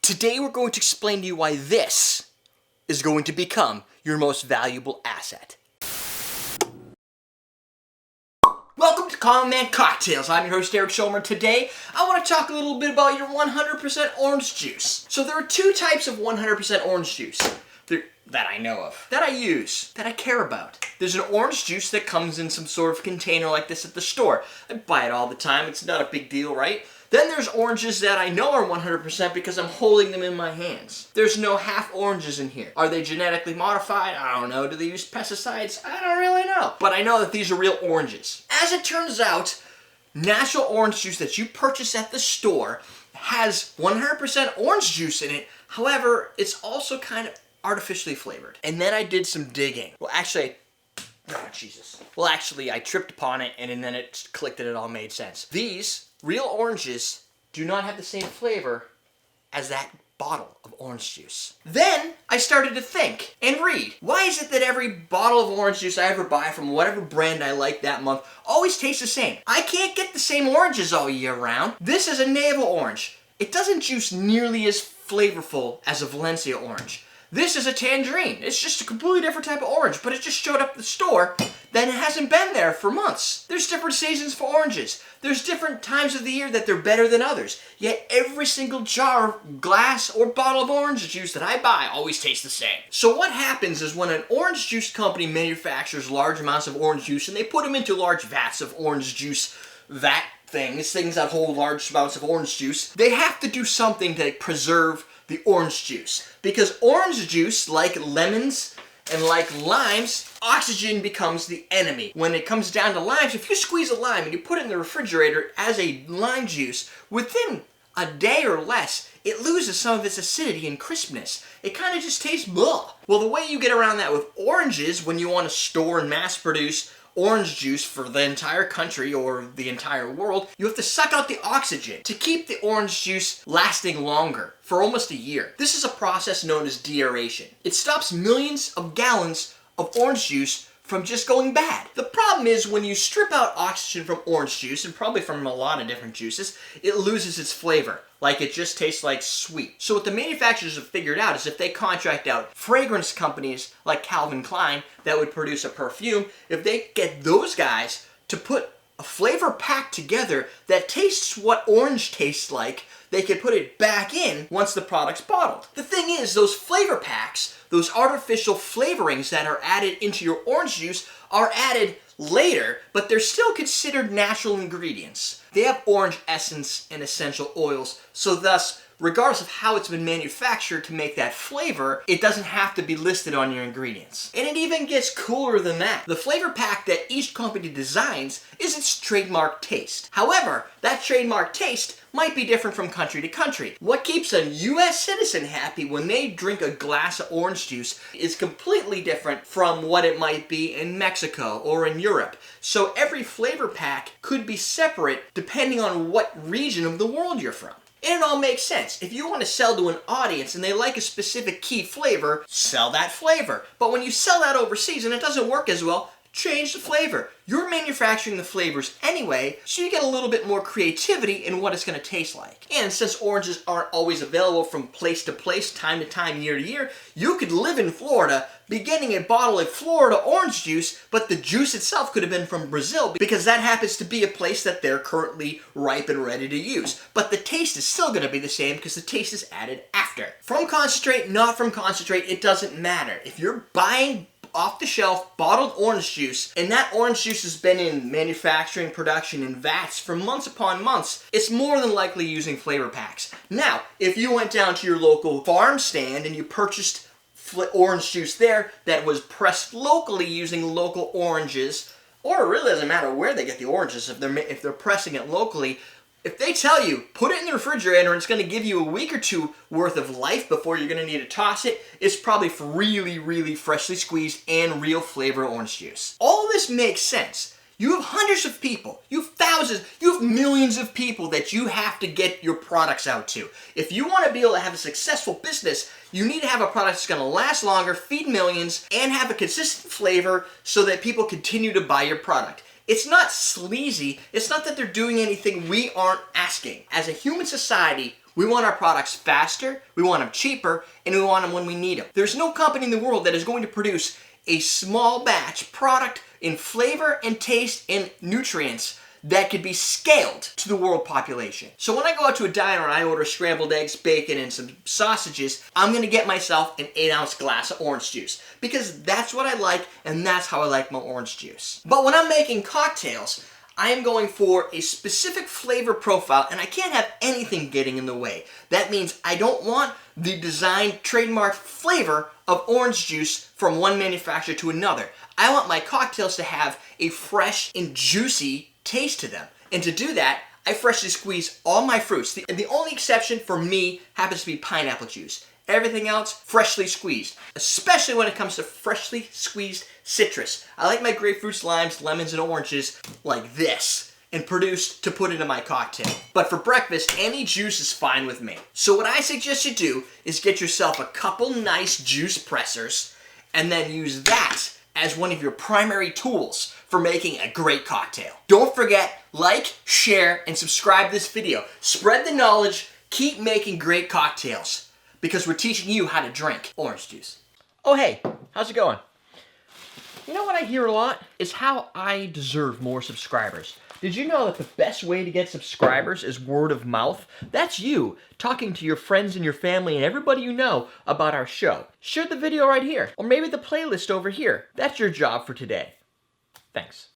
Today we're going to explain to you why this is going to become your most valuable asset. Welcome to Common Man Cocktails. I'm your host Eric Schulmer. Today I want to talk a little bit about your 100% orange juice. So there are two types of 100% orange juice that I know of, that I use, that I care about. There's an orange juice that comes in some sort of container like this at the store. I buy it all the time. It's not a big deal, right? Then there's oranges that I know are 100% because I'm holding them in my hands. There's no half oranges in here. Are they genetically modified? I don't know. Do they use pesticides? I don't really know. But I know that these are real oranges. As it turns out, natural orange juice that you purchase at the store has 100% orange juice in it. However, it's also kind of artificially flavored. And then I did some digging. I tripped upon it and then it clicked and it all made sense. These real oranges do not have the same flavor as that bottle of orange juice. Then I started to think and read. Why is it that every bottle of orange juice I ever buy from whatever brand I like that month always tastes the same? I can't get the same oranges all year round. This is a navel orange. It doesn't juice nearly as flavorful as a Valencia orange. This is a tangerine. It's just a completely different type of orange, but it just showed up at the store, then it hasn't been there for months. There's different seasons for oranges. There's different times of the year that they're better than others. Yet every single jar, glass, or bottle of orange juice that I buy always tastes the same. So what happens is when an orange juice company manufactures large amounts of orange juice and they put them into large vats of orange juice, things that hold large amounts of orange juice, they have to do something to preserve the orange juice. Because orange juice, like lemons and like limes, oxygen becomes the enemy. When it comes down to limes, if you squeeze a lime and you put it in the refrigerator as a lime juice, within a day or less, it loses some of its acidity and crispness. It kind of just tastes blah. Well, the way you get around that with oranges, when you want to store and mass produce orange juice for the entire country or the entire world, you have to suck out the oxygen to keep the orange juice lasting longer, for almost a year. This is a process known as deaeration. It stops millions of gallons of orange juice from just going bad. The problem is when you strip out oxygen from orange juice, and probably from a lot of different juices, it loses its flavor. Like it just tastes like sweet. So what the manufacturers have figured out is if they contract out fragrance companies like Calvin Klein that would produce a perfume, if they get those guys to put a flavor pack together that tastes what orange tastes like, they could put it back in once the product's bottled. The thing is, those flavor packs, those artificial flavorings that are added into your orange juice are added later, but they're still considered natural ingredients. They have orange essence and essential oils, so thus, regardless of how it's been manufactured to make that flavor, it doesn't have to be listed on your ingredients. And it even gets cooler than that. The flavor pack that each company designs is its trademark taste. However, that trademark taste might be different from country to country. What keeps a US citizen happy when they drink a glass of orange juice is completely different from what it might be in Mexico or in Europe. So every flavor pack could be separate depending on what region of the world you're from. And it all makes sense. If you want to sell to an audience and they like a specific key flavor, sell that flavor. But when you sell that overseas and it doesn't work as well, change the flavor. You're manufacturing the flavors anyway, so you get a little bit more creativity in what it's going to taste like. And since oranges aren't always available from place to place, time to time, year to year, you could live in Florida, be getting a bottle of Florida orange juice, but the juice itself could have been from Brazil because that happens to be a place that they're currently ripe and ready to use. But the taste is still going to be the same because the taste is added after. From concentrate, not from concentrate, it doesn't matter. If you're buying off-the-shelf bottled orange juice, and that orange juice has been in manufacturing production in vats for months upon months, it's more than likely using flavor packs. Now, if you went down to your local farm stand and you purchased orange juice there that was pressed locally using local oranges, or it really doesn't matter where they get the oranges, if they're pressing it locally, if they tell you, put it in the refrigerator and it's going to give you a week or two worth of life before you're going to need to toss it, it's probably really, really freshly squeezed and real flavor orange juice. All this makes sense. You have hundreds of people, you have thousands, you have millions of people that you have to get your products out to. If you want to be able to have a successful business, you need to have a product that's going to last longer, feed millions, and have a consistent flavor so that people continue to buy your product. It's not sleazy. It's not that they're doing anything we aren't asking. As a human society, We want our products faster, we want them cheaper, and we want them when we need them. There's no company in the world that is going to produce a small batch product in flavor and taste and nutrients that could be scaled to the world population. So when I go out to a diner and I order scrambled eggs, bacon, and some sausages, I'm gonna get myself an 8-ounce glass of orange juice because that's what I like and that's how I like my orange juice. But when I'm making cocktails, I am going for a specific flavor profile and I can't have anything getting in the way. That means I don't want the design trademark flavor of orange juice from one manufacturer to another. I want my cocktails to have a fresh and juicy taste to them. And to do that, I freshly squeeze all my fruits. The only exception for me happens to be pineapple juice. Everything else, freshly squeezed. Especially when it comes to freshly squeezed citrus. I like my grapefruits, limes, lemons, and oranges like this and produced to put into my cocktail. But for breakfast, any juice is fine with me. So what I suggest you do is get yourself a couple nice juice pressers and then use that as one of your primary tools for making a great cocktail. Don't forget, like, share, and subscribe this video. Spread the knowledge, keep making great cocktails because we're teaching you how to drink orange juice. Oh hey, how's it going? You know what I hear a lot is how I deserve more subscribers. Did you know that the best way to get subscribers is word of mouth? That's you talking to your friends and your family and everybody you know about our show. Share the video right here, or maybe the playlist over here. That's your job for today. Thanks.